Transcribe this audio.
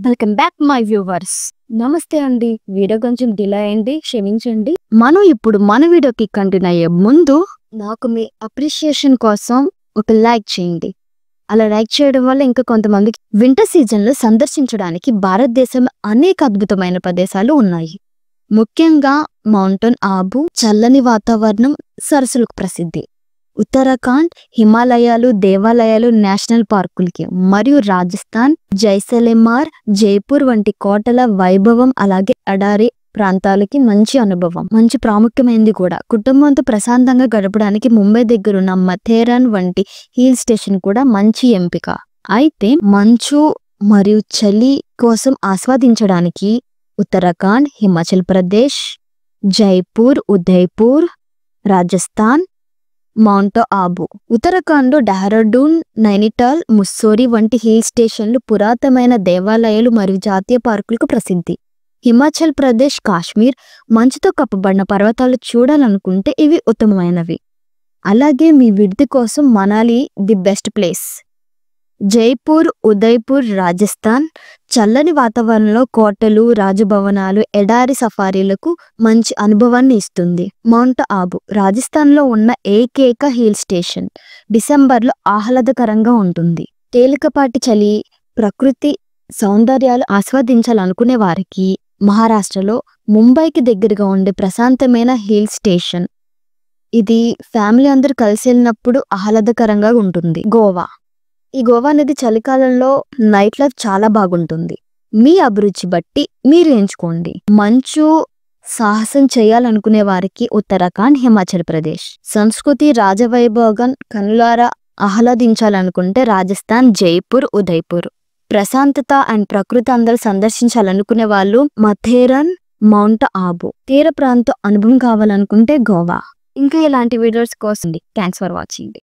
Welcome back my viewers. నమస్తే అండి. Video కొంచెం డిలే అయింది, క్షమించండి. మనం ఇప్పుడు మన వీడియోకి కంటిన్యూ అయ్యే ముందు నాకు మీ అప్రిషియేషన్ కోసం ఒక లైక్ చేయండి. అలా లైక్ చేయడం వల్ల ఇంకా కొంతమందికి వింటర్ సీజన్లో సందర్శించడానికి భారతదేశంలో అనేక అద్భుతమైన ప్రదేశాలు ఉన్నాయి. ముఖ్యంగా మౌంటైన్ ఆబు, చల్లని వాతావరణం, సరస్సులకు ప్రసిద్ధి. ఉత్తరాఖండ్ హిమాలయాలు, దేవాలయాలు, నేషనల్ పార్కులకి, మరియు రాజస్థాన్ జైసల్మేర్, జైపూర్ వంటి కోటల వైభవం, అలాగే ఎడారి ప్రాంతాలకి మంచి అనుభవం, మంచి ప్రాముఖ్యమైనది కూడా. కుటుంబంతో ప్రశాంతంగా గడపడానికి ముంబై దగ్గరున్న మథేరాన్ వంటి హిల్ స్టేషన్ కూడా మంచి ఎంపిక. అయితే మంచు మరియు చలి కోసం ఆస్వాదించడానికి ఉత్తరాఖండ్, హిమాచల్ ప్రదేశ్, జైపూర్, ఉదయ్పూర్, రాజస్థాన్, మౌంట్ ఆబు. ఉత్తరాఖండ్ డెహ్రాడూన్, నైనిటాల్, ముస్సోరీ వంటి హిల్ స్టేషన్లు పురాతనమైన దేవాలయాలు మరియు జాతీయ పార్కులకు ప్రసిద్ధి. హిమాచల్ ప్రదేశ్, కాశ్మీర్ మంచుతో కప్పబడిన పర్వతాలు చూడాలనుకుంటే ఇవి ఉత్తమమైనవి. అలాగే మీ విడిది కోసం Manali the best place. Jaipur, Udaipur, Rajasthan చల్లని వాతావరణంలో కోటలు, రాజభవనాలు, ఎడారి సఫారీలకు మంచి అనుభవాన్ని ఇస్తుంది. మౌంట్ ఆబు రాజస్థాన్లో ఉన్న ఏకైక హిల్ స్టేషన్. డిసెంబర్లో ఆహ్లాదకరంగా ఉంటుంది. తేలికపాటి చలి, ప్రకృతి సౌందర్యాలు ఆస్వాదించాలనుకునే వారికి మహారాష్ట్రలో ముంబైకి దగ్గరగా ఉండే ప్రశాంతమైన హిల్ స్టేషన్. ఇది ఫ్యామిలీ అందరూ కలిసి వెళ్ళినప్పుడు ఆహ్లాదకరంగా ఉంటుంది. గోవా. ఈ గోవా అనేది చలికాలంలో నైట్ లైఫ్ చాలా బాగుంటుంది. మీ అభిరుచి బట్టి మీరు ఎంచుకోండి. మంచు సాహసం చేయాలనుకునే వారికి ఉత్తరాఖండ్, హిమాచల్ ప్రదేశ్. సంస్కృతి రాజవైభోగం కనులారా ఆహ్లాదించాలనుకుంటే రాజస్థాన్, జైపూర్, ఉదయ్పూర్. ప్రశాంతత అండ్ ప్రకృతి అందరూ సందర్శించాలనుకునే వాళ్ళు మథేరన్, మౌంట్ ఆబు. తీర ప్రాంత అనుభవం కావాలనుకుంటే గోవా. ఇంకా ఇలాంటి వీడియోస్ కోసం థ్యాంక్స్ ఫర్ వాచింగ్.